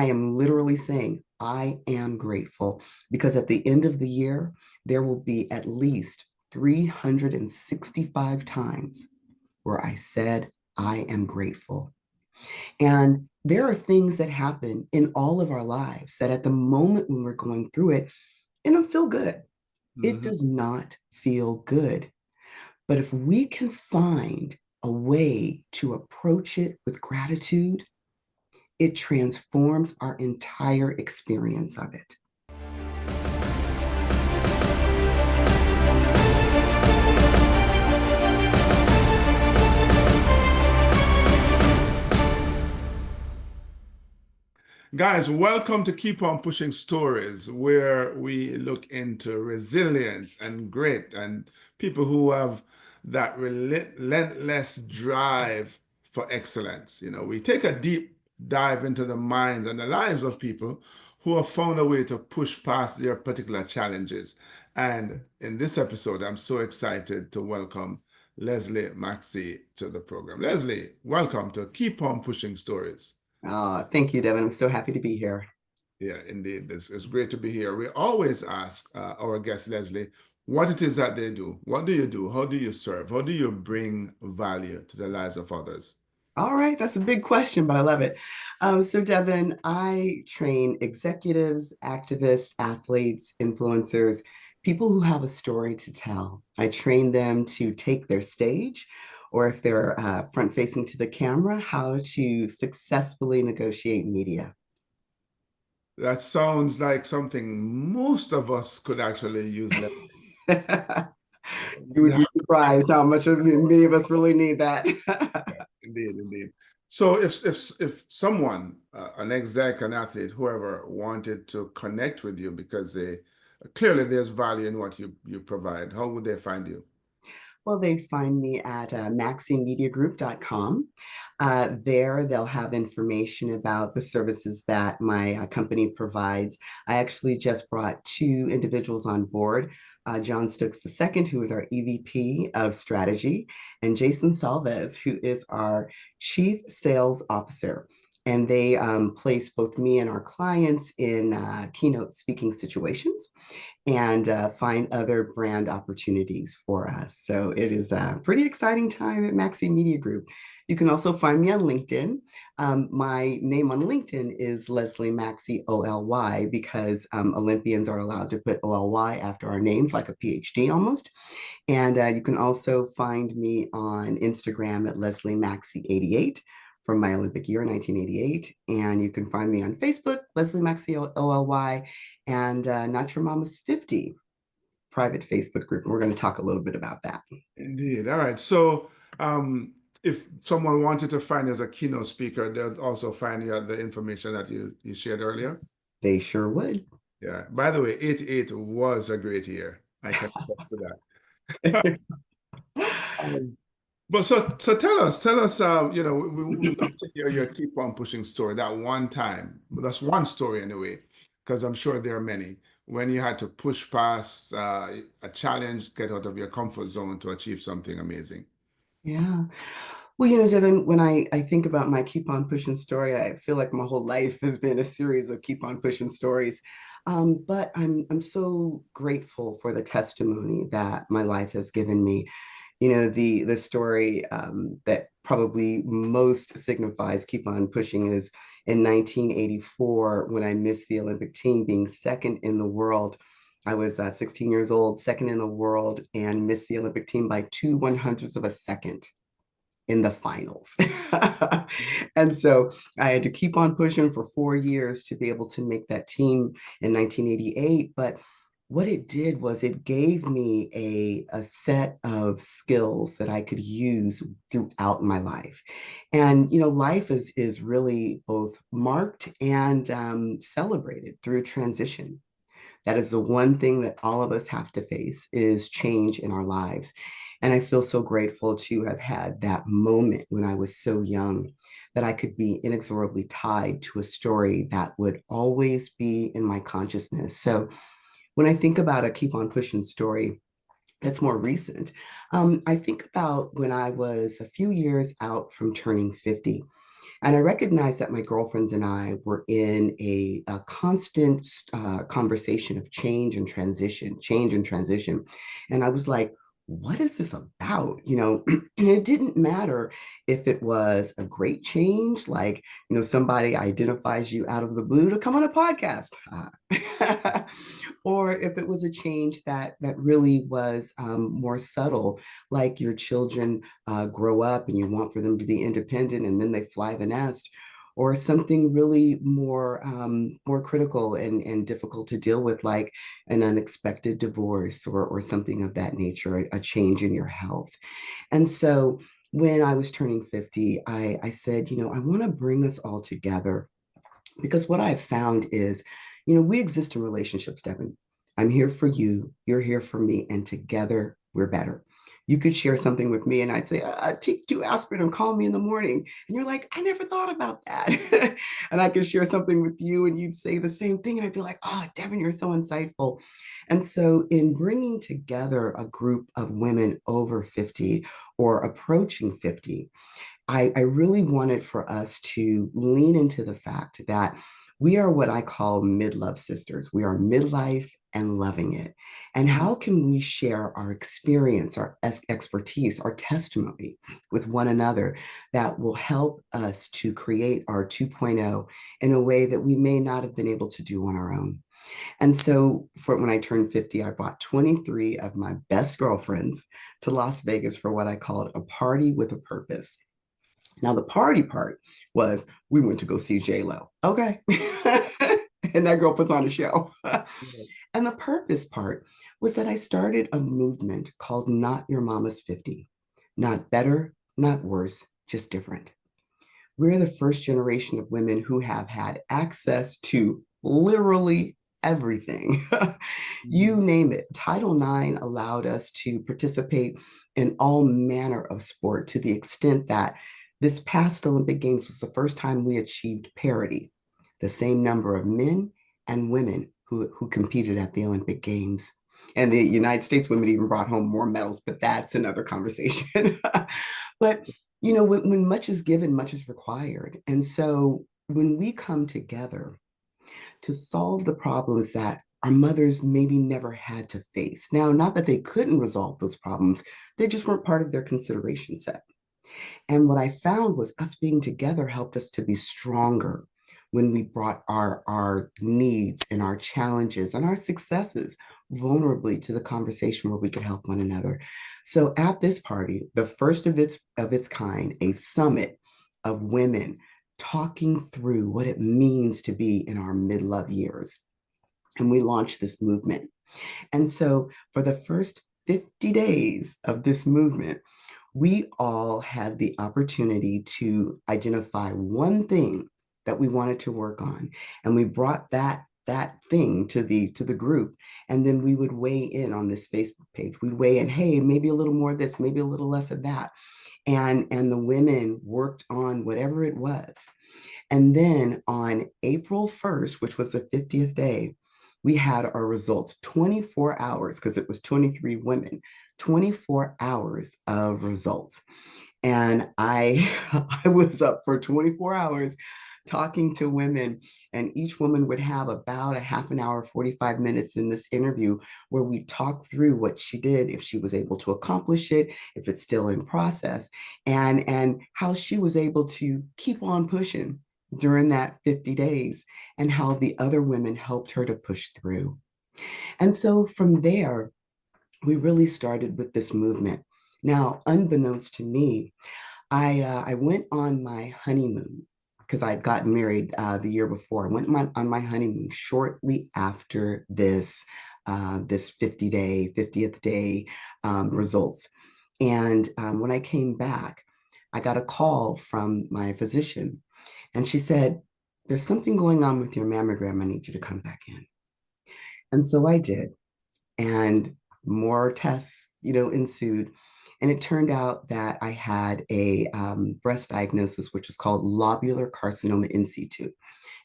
I am literally saying, I am grateful because at the end of the year, there will be at least 365 times where I said, I am grateful. And there are things that happen in all of our lives that at the moment when we're going through it, it don't feel good. It Mhm. does not feel good. But if we can find a way to approach it with gratitude, it transforms our entire experience of it. Guys, welcome to Keep On Pushing Stories, where we look into resilience and grit and people who have that relentless drive for excellence. We take a deep dive into the minds and the lives of people who have found a way to push past their particular challenges. And in this episode, I'm so excited to welcome Leslie Maxie to the program. Leslie, welcome to Keep On Pushing Stories. Thank you, Devon. I'm so happy to be here. Yeah, indeed. It's great to be here. We always ask our guest, Leslie, what it is that they do. What do you do? How do you serve? How do you bring value to the lives of others? All right, that's a big question, but I love it. So, Devin, I train executives, activists, athletes, influencers, people who have a story to tell. I train them to take their stage, or if they're front facing to the camera, how to successfully negotiate media. That sounds like something most of us could actually use. You would be surprised how much of many of us really need that. Indeed, indeed. So if someone, an exec, an athlete, whoever wanted to connect with you because they clearly there's value in what you provide, how would they find you? Well, they'd find me at maximediagroup.com. There, they'll have information about the services that my company provides. I actually just brought two individuals on board. John Stokes II, who is our EVP of strategy, and Jason Salvez, who is our Chief Sales Officer. And they place both me and our clients in keynote speaking situations and find other brand opportunities for us. So it is a pretty exciting time at Maxi Media Group. You can also find me on LinkedIn. My name on LinkedIn is Leslie Maxie OLY because Olympians are allowed to put OLY after our names, like a PhD almost. And you can also find me on Instagram at Leslie Maxie 88 from my Olympic year, 1988. And you can find me on Facebook, Leslie Maxie OLY, and Not Your Mama's 50 private Facebook group. And we're going to talk a little bit about that. Indeed. All right. So, if someone wanted to find you as a keynote speaker, they'll also find you the information that you shared earlier. They sure would. Yeah. By the way, 88 was a great year. I can attest to that. Um, but so tell us, we love to hear your keep on pushing story, that one time. That's one story anyway, because I'm sure there are many when you had to push past a challenge, get out of your comfort zone to achieve something amazing. Yeah. Well, Devin, when I think about my keep on pushing story, I feel like my whole life has been a series of keep on pushing stories. But I'm so grateful for the testimony that my life has given me. The story that probably most signifies keep on pushing is in 1984 when I missed the Olympic team, being second in the world. I was 16 years old, second in the world, and missed the Olympic team by 2/100ths of a second in the finals. And so I had to keep on pushing for 4 years to be able to make that team in 1988. But what it did was it gave me a set of skills that I could use throughout my life. And, life is really both marked and celebrated through transition. That is the one thing that all of us have to face is change in our lives. And I feel so grateful to have had that moment when I was so young that I could be inexorably tied to a story that would always be in my consciousness. So when I think about a keep on pushing story that's more recent, I think about when I was a few years out from turning 50. And I recognized that my girlfriends and I were in a constant conversation of change and transition, change and transition. And I was like, what is this about? And it didn't matter if it was a great change, like, somebody identifies you out of the blue to come on a podcast, or if it was a change that really was more subtle, like your children grow up and you want for them to be independent and then they fly the nest, or something really more critical and difficult to deal with, like an unexpected divorce or something of that nature, a change in your health. And so when I was turning 50, I said, I want to bring us all together, because what I've found is, we exist in relationships, Devin. I'm here for you, you're here for me, and together we're better. You could share something with me, and I'd say, take 2 aspirin and call me in the morning. And you're like, I never thought about that. And I could share something with you, and you'd say the same thing. And I'd be like, Devin, you're so insightful. And so, in bringing together a group of women over 50 or approaching 50, I really wanted for us to lean into the fact that we are what I call midlove sisters. We are midlife and loving it. And how can we share our experience, our expertise, our testimony with one another that will help us to create our 2.0 in a way that we may not have been able to do on our own? And so for when I turned 50, I brought 23 of my best girlfriends to Las Vegas for what I called a party with a purpose. Now, the party part was we went to go see J Lo. Okay. And that girl puts on a show. And the purpose part was that I started a movement called Not Your Mama's 50. Not better, not worse, just different. We're the first generation of women who have had access to literally everything. You Mhm. name it. Title IX allowed us to participate in all manner of sport, to the extent that this past Olympic Games was the first time we achieved parity, the same number of men and women who competed at the Olympic Games. And the United States women even brought home more medals, but that's another conversation. But when much is given, much is required. And so when we come together to solve the problems that our mothers maybe never had to face. Now, not that they couldn't resolve those problems, they just weren't part of their consideration set. And what I found was us being together helped us to be stronger when we brought our needs and our challenges and our successes vulnerably to the conversation where we could help one another. So at this party, the first of its kind, a summit of women talking through what it means to be in our mid-love years. And we launched this movement. And so for the first 50 days of this movement, we all had the opportunity to identify one thing that we wanted to work on, and we brought that thing to the group, and then we would weigh in on this Facebook page. We'd weigh in, hey, maybe a little more of this, maybe a little less of that, and the women worked on whatever it was. And then on April 1st, which was the 50th day, we had our results. 24 hours, because it was 23 women, 24 hours of results. And I I was up for 24 hours talking to women, and each woman would have about a half an hour, 45 minutes in this interview where we talked through what she did, if she was able to accomplish it, if it's still in process, and how she was able to keep on pushing during that 50 days, and how the other women helped her to push through. And so from there, we really started with this movement. Now, unbeknownst to me, I went on my honeymoon, because I'd gotten married the year before. I went on my honeymoon shortly after this 50th day results. And when I came back, I got a call from my physician, and she said, "There's something going on with your mammogram. I need you to come back in." And so I did, and more tests, ensued. And it turned out that I had a breast diagnosis, which is called lobular carcinoma in situ.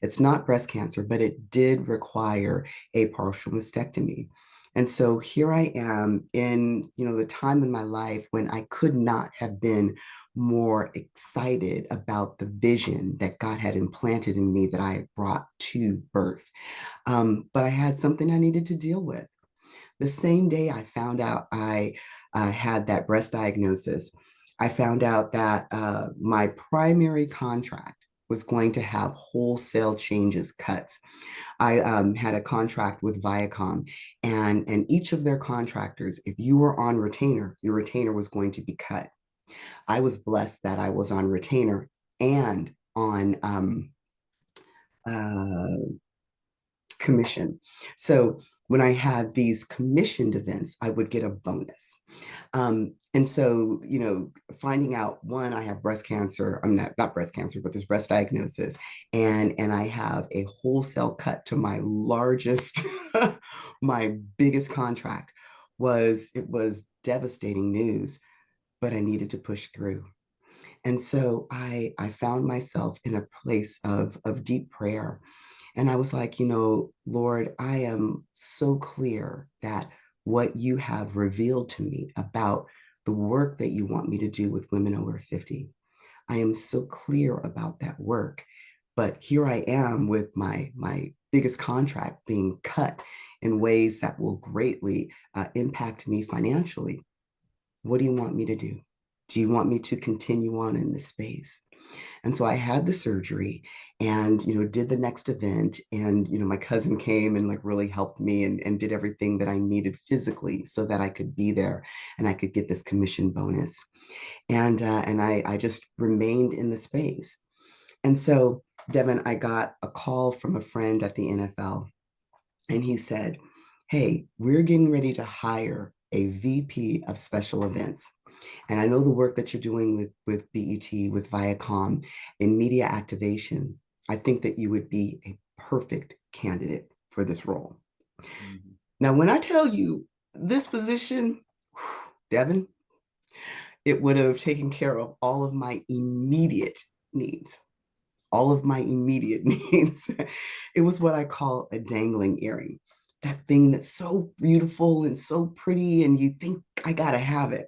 It's not breast cancer, but it did require a partial mastectomy. And so here I am in, the time in my life when I could not have been more excited about the vision that God had implanted in me that I had brought to birth. But I had something I needed to deal with. The same day I found out I had that breast diagnosis, I found out that my primary contract was going to have wholesale changes, cuts. I had a contract with Viacom, and each of their contractors, if you were on retainer, your retainer was going to be cut. I was blessed that I was on retainer and on uh, commission. So when I had these commissioned events, I would get a bonus. And so, finding out one, I have breast cancer. I'm not breast cancer, but this breast diagnosis, and I have a wholesale cut to my largest, my biggest contract was devastating news, but I needed to push through. And so I found myself in a place of deep prayer, and I was like, Lord, I am so clear that what you have revealed to me about the work that you want me to do with women over 50, I am so clear about that work. But here I am with my biggest contract being cut in ways that will greatly impact me financially. What do you want me to do? Do you want me to continue on in this space? And so I had the surgery and, did the next event. And, my cousin came and like really helped me and did everything that I needed physically so that I could be there and I could get this commission bonus. And I just remained in the space. And so, Devon, I got a call from a friend at the NFL, and he said, "Hey, we're getting ready to hire a VP of special events. And I know the work that you're doing with BET, with Viacom in media activation. I think that you would be a perfect candidate for this role." Mhm. Now, when I tell you this position, Devon, it would have taken care of all of my immediate needs. All of my immediate needs. It was what I call a dangling earring. That thing that's so beautiful and so pretty, and you think, I gotta have it.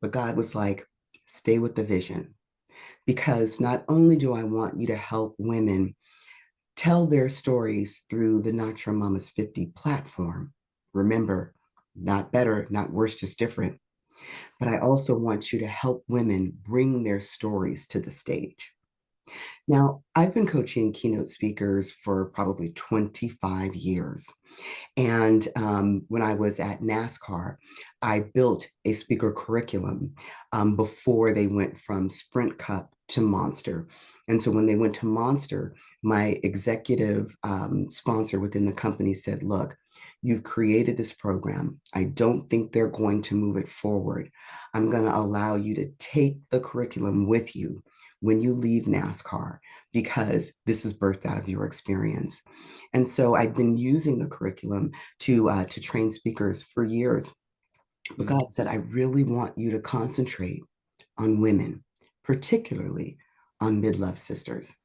But God was like, stay with the vision. Because not only do I want you to help women tell their stories through the Not Your Mama's 50 platform, remember, not better, not worse, just different. But I also want you to help women bring their stories to the stage. Now, I've been coaching keynote speakers for probably 25 years. And when I was at NASCAR, I built a speaker curriculum before they went from Sprint Cup to Monster. And so when they went to Monster, my executive sponsor within the company said, "Look, you've created this program. I don't think they're going to move it forward. I'm going to allow you to take the curriculum with you when you leave NASCAR because this is birthed out of your experience." And so I've been using the curriculum to train speakers for years. But Mhm. God said, "I really want you to concentrate on women, particularly on midlife sisters."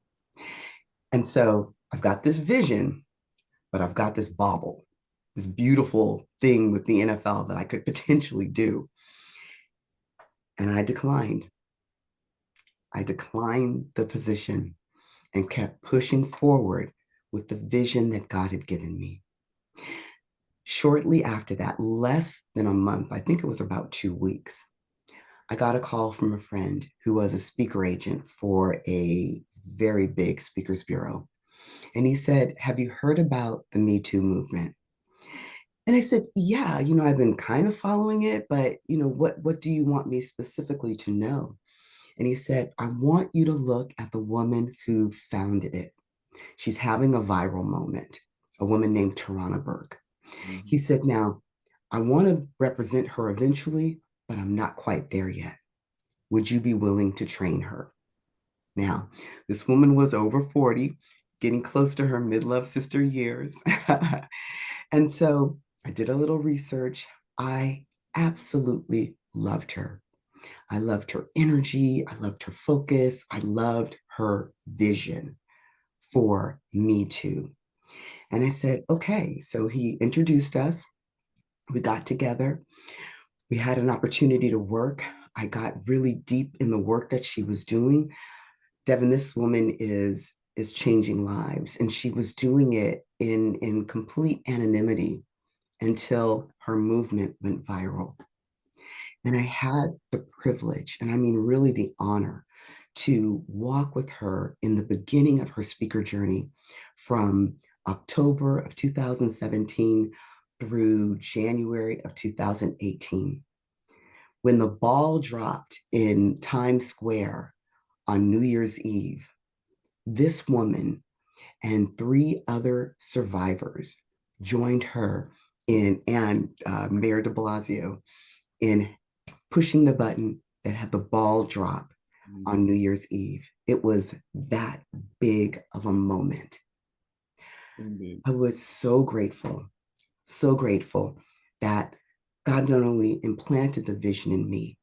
And so I've got this vision, but I've got this bauble, this beautiful thing with the NFL that I could potentially do. And I declined. I declined the position and kept pushing forward with the vision that God had given me. Shortly after that, less than a month, I think it was about 2 weeks, I got a call from a friend who was a speaker agent for a very big speakers bureau. And he said, "Have you heard about the Me Too movement?" And I said, "Yeah, I've been kind of following it, but what do you want me specifically to know?" And he said, "I want you to look at the woman who founded it. She's having a viral moment, a woman named Tarana Burke." He Mhm. said, "Now, I want to represent her eventually, but I'm not quite there yet. Would you be willing to train her?" Now, this woman was over 40, getting close to her midlife sister years. And so I did a little research. I absolutely loved her. I loved her energy. I loved her focus. I loved her vision for Me Too. And I said, okay. So he introduced us. We got together. We had an opportunity to work. I got really deep in the work that she was doing. Devon, this woman is changing lives, and she was doing it in complete anonymity until her movement went viral. And I had the privilege, and I mean really the honor, to walk with her in the beginning of her speaker journey from October of 2017 through January of 2018. When the ball dropped in Times Square on New Year's Eve, this woman and three other survivors joined her in, and Mayor de Blasio, in pushing the button that had the ball drop on New Year's Eve. It was that big of a moment. Indeed. I was so grateful that God not only implanted the vision in me,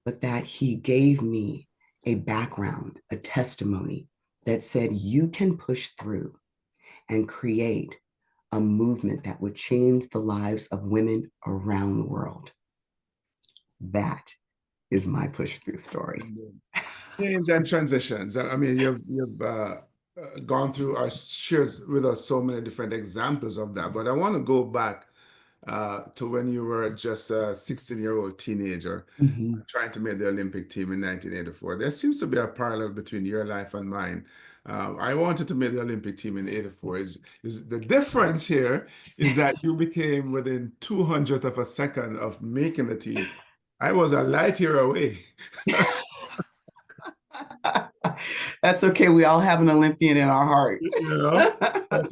but that He gave me a background, a testimony that said you can push through and create a movement that would change the lives of women around the world. That is my push through story. Indeed. Change and transitions. I mean, you've gone through or shared with us so many different examples of that. But I want to go back to when you were just a 16-year-old teenager Mhm. trying to make the Olympic team in 1984. There seems to be a parallel between your life and mine. I wanted to make the Olympic team in 84. The difference here is that you became within 200th of a second of making the team. I was a light year away. That's okay. We all have an Olympian in our hearts. You know, but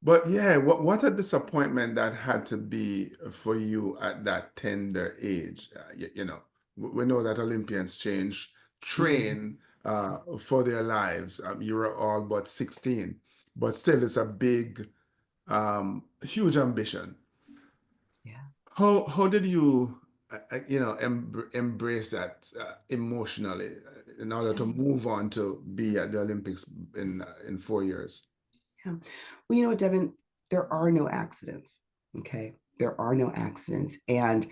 but yeah, what a disappointment that had to be for you at that tender age. You know, we know that Olympians change, Mhm. train for their lives. You were all but 16, but still, it's a big, huge ambition. Yeah. How did you, you know, embrace that emotionally in order to Yeah. move on to be at the Olympics in 4 years? Yeah. Well, Devin, there are no accidents. Okay. There are no accidents. And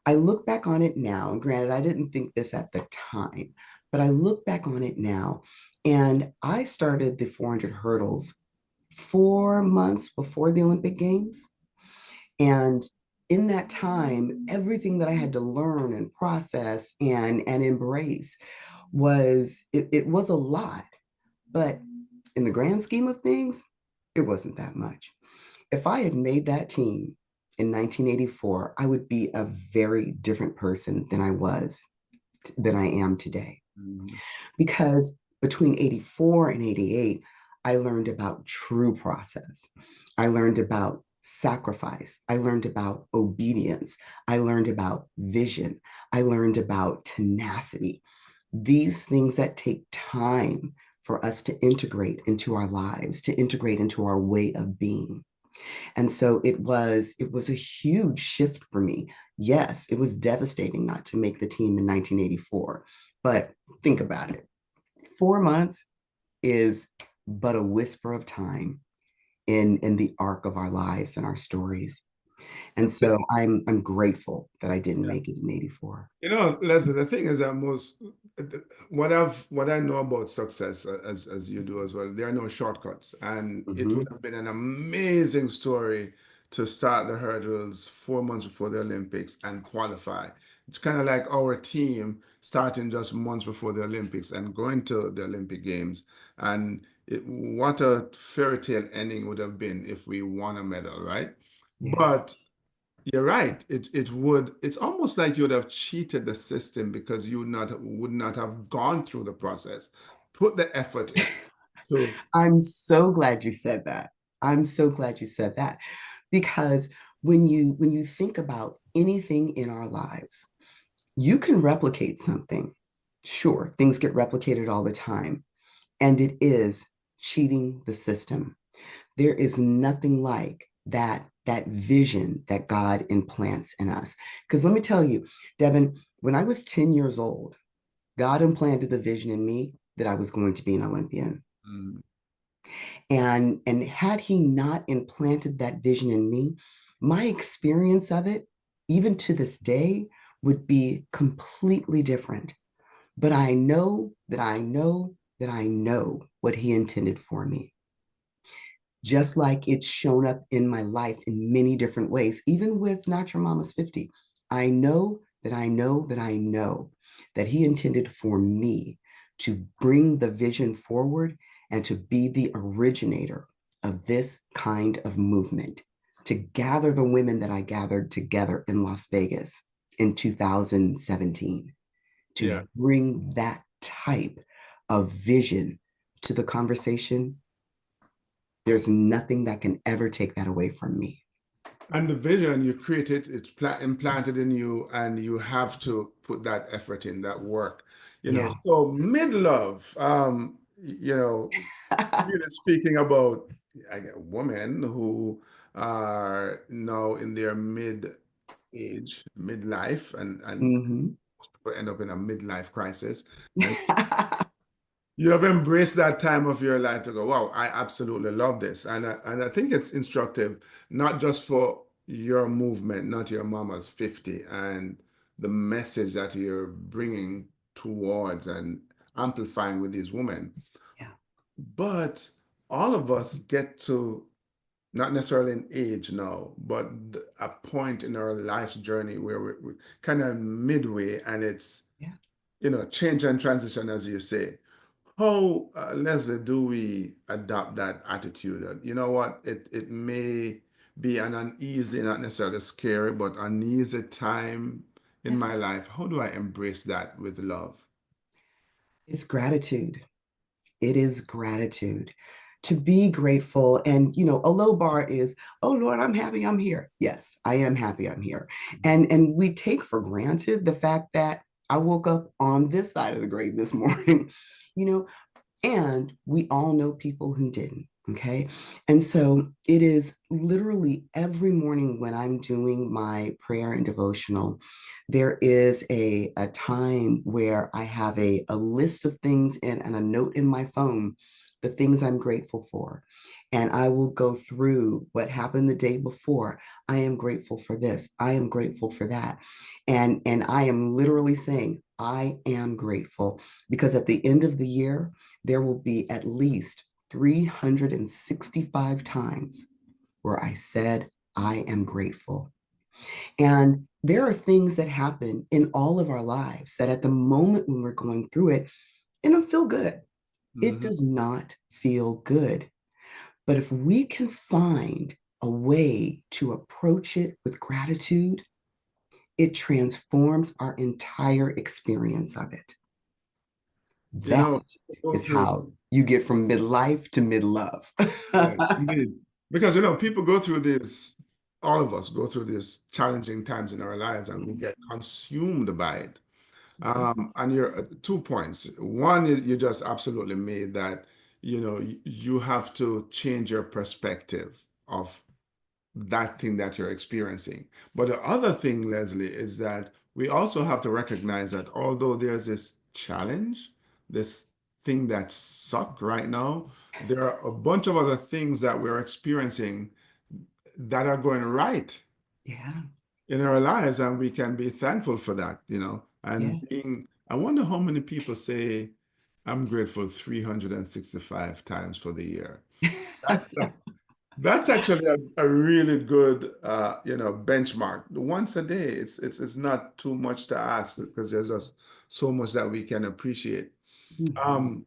I look back on it now, and granted, I didn't think this at the time, but I look back on it now, and I started the 400 hurdles 4 months before the Olympic Games. And in that time, everything that I had to learn and process and embrace it was a lot, but in the grand scheme of things, it wasn't that much. If I had made that team in 1984, I would be a very different person than I am today. Mhm. Because between 84 and 88, I learned about true process. I learned about sacrifice. I learned about obedience. I learned about vision. I learned about tenacity. These things that take time for us to integrate into our lives, to integrate into our way of being. And so it was a huge shift for me. Yes, it was devastating not to make the team in 1984, but think about it. 4 months is but a whisper of time in the arc of our lives and our stories. And so I'm grateful that I didn't Yeah. make it in 84. You know, Leslie, the thing is that what I know about success as you do as well, there are no shortcuts. And it would Mhm. have been an amazing story to start the hurdles 4 months before the Olympics and qualify. It's kind of like our team starting just months before the Olympics and going to the Olympic Games. And what a fairy tale ending would have been if we won a medal, right? Yeah. But you're right. It's almost like you would have cheated the system because you not would not have gone through the process, put the effort in. So I'm so glad you said that. I'm so glad you said that because when you think about anything in our lives, you can replicate something. Sure, things get replicated all the time, and it is cheating the system. There is nothing like that vision that God implants in us. Because let me tell you, Devin, when I was 10 years old, God implanted the vision in me that I was going to be an Olympian. mm, And had he not implanted that vision in me, my experience of it, even to this day, would be completely different. But I know that I know that I know what he intended for me, just like it's shown up in my life in many different ways, even with Not Your Mama's 50. I know that I know that I know that he intended for me to bring the vision forward and to be the originator of this kind of movement, to gather the women that I gathered together in Las Vegas in 2017, Yeah. to bring that type of vision to the conversation. There's nothing that can ever take that away from me. And the vision you create it, it's implanted in you, and you have to put that effort in, that work. Yeah. So midlove, really speaking about women who are now in their age, midlife, and Mhm. most people end up in a midlife crisis. And you have embraced that time of your life to go, wow, I absolutely love this. And I think it's instructive, not just for your movement, not your mama's 50, and the message that you're bringing towards and amplifying with these women, Yeah. but all of us get to, not necessarily an age now, but a point in our life's journey where we're kind of midway, and it's, Yeah. change and transition, as you say. How, Leslie, do we adopt that attitude? You know what? It may be an uneasy, not necessarily scary, but uneasy time in Yeah. my life. How do I embrace that with love? It's gratitude. It is gratitude to be grateful. And, a low bar is, oh Lord, I'm happy I'm here. Yes, I am happy I'm here. And we take for granted the fact that I woke up on this side of the grave this morning, you know, and we all know people who didn't. Okay. And so it is literally every morning when I'm doing my prayer and devotional, there is a time where I have a list of things and a note in my phone, the things I'm grateful for. And I will go through what happened the day before. I am grateful for this. I am grateful for that. And I am literally saying, I am grateful because at the end of the year, there will be at least 365 times where I said, I am grateful. And there are things that happen in all of our lives that at the moment when we're going through it, it don't feel good. It Mhm. does not feel good. But if we can find a way to approach it with gratitude, it transforms our entire experience of it. You That know, people go is through, how you get from midlife to midlove. yeah, indeed. Because, people go through this, all of us go through these challenging times in our lives, and we get consumed by it. So true. And your 2 points. One, you just absolutely made that, you have to change your perspective of that thing that you're experiencing. But the other thing, Leslie, is that we also have to recognize that although there's this challenge, this thing that suck right now, there are a bunch of other things that we're experiencing that are going right Yeah, in our lives, and we can be thankful for that, yeah. and I wonder how many people say, I'm grateful 365 times for the year. That's that's actually a really good, benchmark. Once a day, it's not too much to ask, because there's just so much that we can appreciate. Mhm. Um,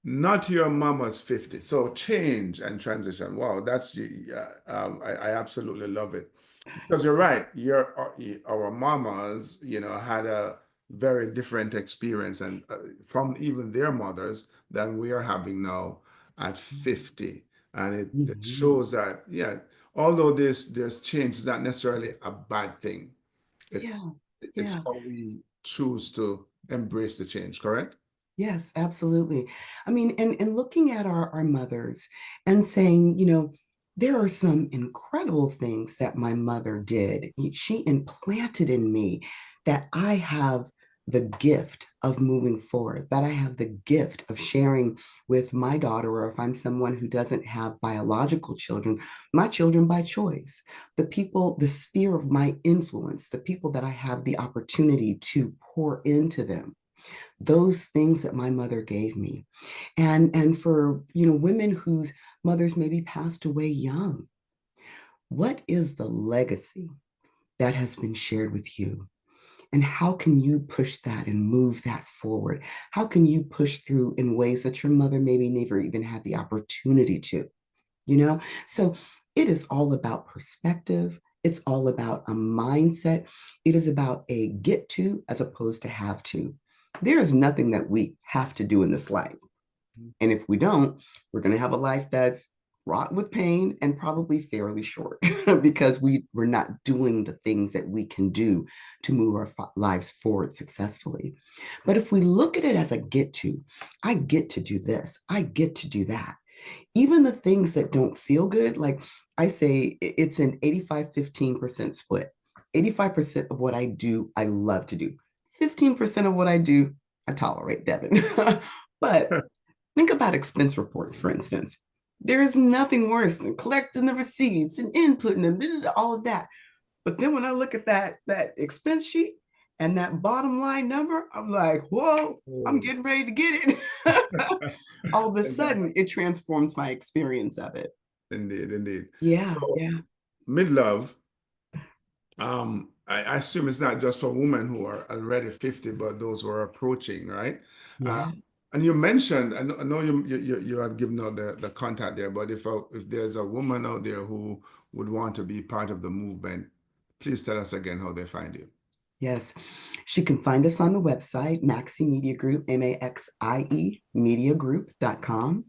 Not your mama's 50. So change and transition. Wow, I absolutely love it. Because you're right, our mamas, had a very different experience, and from even their mothers, than we are having now at 50. And it Mhm. shows that, yeah, although there's change, it's not necessarily a bad thing. It Yeah, it's yeah. how we choose to embrace the change, correct? Yes, absolutely. I mean, and looking at our mothers and saying, there are some incredible things that my mother did. She implanted in me that I have the gift of moving forward, that I have the gift of sharing with my daughter, or if I'm someone who doesn't have biological children, my children by choice, the people, the sphere of my influence, the people that I have the opportunity to pour into them, those things that my mother gave me. And for, women whose mothers maybe passed away young, what is the legacy that has been shared with you? And how can you push that and move that forward? How can you push through in ways that your mother maybe never even had the opportunity to, you know? So it is all about perspective. It's all about a mindset. It is about a get to as opposed to have to. There is nothing that we have to do in this life. And if we don't, we're going to have a life that's wrought with pain and probably fairly short because we're not doing the things that we can do to move our lives forward successfully. But if we look at it as a get to, I get to do this, I get to do that. Even the things that don't feel good, like I say, it's an 85-15% split. 85% of what I do, I love to do. 15% of what I do, I tolerate, Devin. But think about expense reports, for instance. There is nothing worse than collecting the receipts and inputting them, all of that. But then when I look at that expense sheet and that bottom line number, I'm like, whoa, I'm Oh. getting ready to get it. All of a sudden, it transforms my experience of it. Indeed, indeed. Yeah, So yeah, midlove, I assume it's not just for women who are already 50, but those who are approaching, right? Uh, yeah. and you mentioned, I know you had given out the contact there, but if there's a woman out there who would want to be part of the movement, please tell us again how they find you. Yes. She can find us on the website, Maxie Media Group, Maxie mediagroup.com.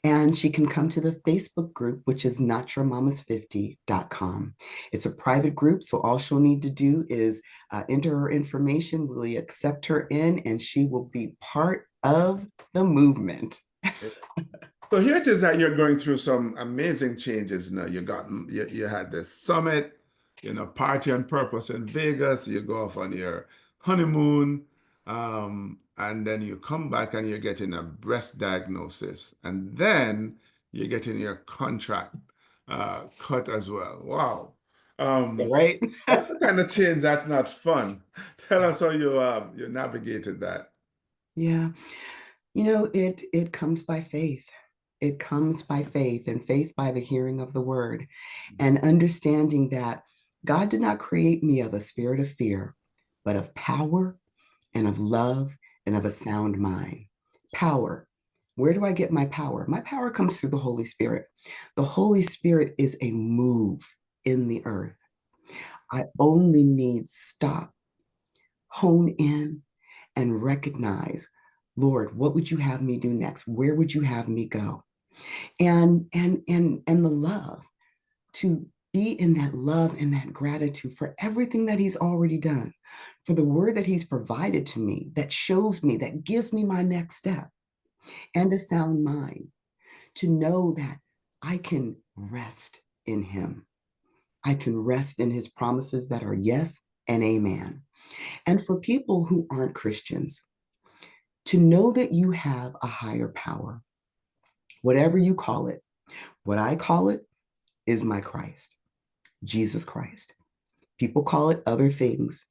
And she can come to the Facebook group, which is notyourmamas50.com. It's a private group, so all she'll need to do is enter her information. We'll accept her in, and she will be part of the movement. So here it is that you're going through some amazing changes now. You had the summit, party on purpose in Vegas. You go off on your honeymoon, and then you come back and you're getting a breast diagnosis, and then you're getting your contract cut as well. Wow, um, Right? that's the kind of change that's not fun. Tell us how you navigated that. Yeah. It comes by faith. It comes by faith, and faith by the hearing of the word, and understanding that God did not create me of a spirit of fear, but of power and of love and of a sound mind. Power. Where do I get my power? My power comes through the Holy Spirit. The Holy Spirit is a move in the earth. I only need stop, hone in, and recognize, Lord, what would you have me do next? Where would you have me go? And the love, to be in that love and that gratitude for everything that he's already done, for the word that he's provided to me, that shows me, that gives me my next step, and a sound mind to know that I can rest in him. I can rest in his promises that are yes and amen. And for people who aren't Christians, to know that you have a higher power, whatever you call it. What I call it is my Christ, Jesus Christ. People call it other things.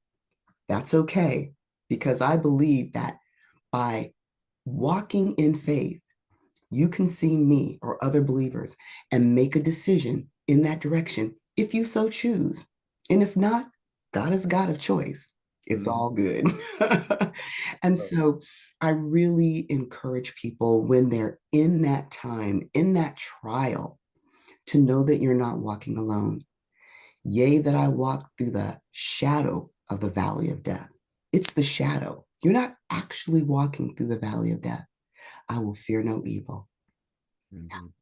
That's okay, because I believe that by walking in faith, you can see me or other believers and make a decision in that direction if you so choose. And if not, God is God of choice. It's Mhm. all good. And so I really encourage people when they're in that time, in that trial, to know that you're not walking alone. Yea, that I walk through the shadow of the valley of death. It's the shadow. You're not actually walking through the valley of death. I will fear no evil. Mhm.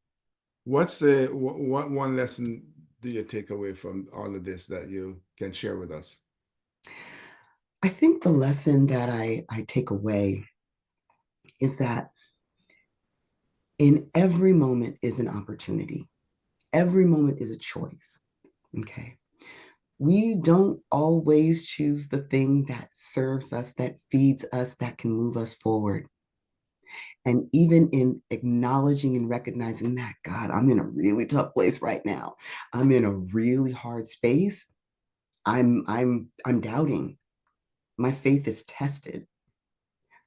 What one lesson do you take away from all of this that you can share with us? I think the lesson that I take away is that in every moment is an opportunity. Every moment is a choice. Okay. We don't always choose the thing that serves us, that feeds us, that can move us forward. And even in acknowledging and recognizing that, God, I'm in a really tough place right now. I'm in a really hard space. I'm doubting. My faith is tested.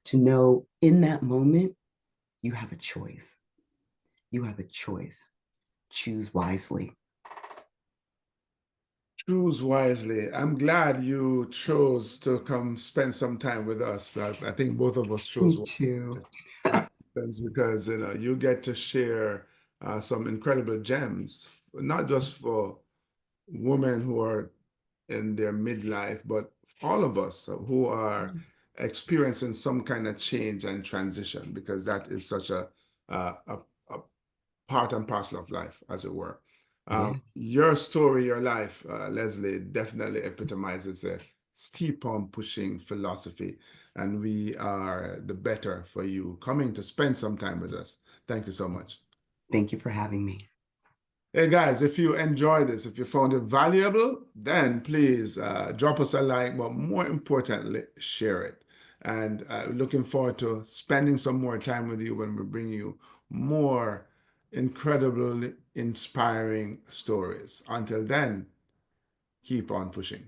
To know in that moment, you have a choice. You have a choice. Choose wisely. Choose wisely. I'm glad you chose to come spend some time with us. I think both of us chose Me wisely. too. That's because you get to share some incredible gems, not just for women who are in their midlife, but all of us who are experiencing some kind of change and transition, because that is such a part and parcel of life, as it were. Yes. Your story, your life, Leslie, definitely epitomizes a keep on pushing philosophy. And we are the better for you coming to spend some time with us. Thank you so much. Thank you for having me. Hey guys, if you enjoyed this, if you found it valuable, then please drop us a like, but more importantly, share it. And looking forward to spending some more time with you when we bring you more incredibly inspiring stories. Until then, keep on pushing.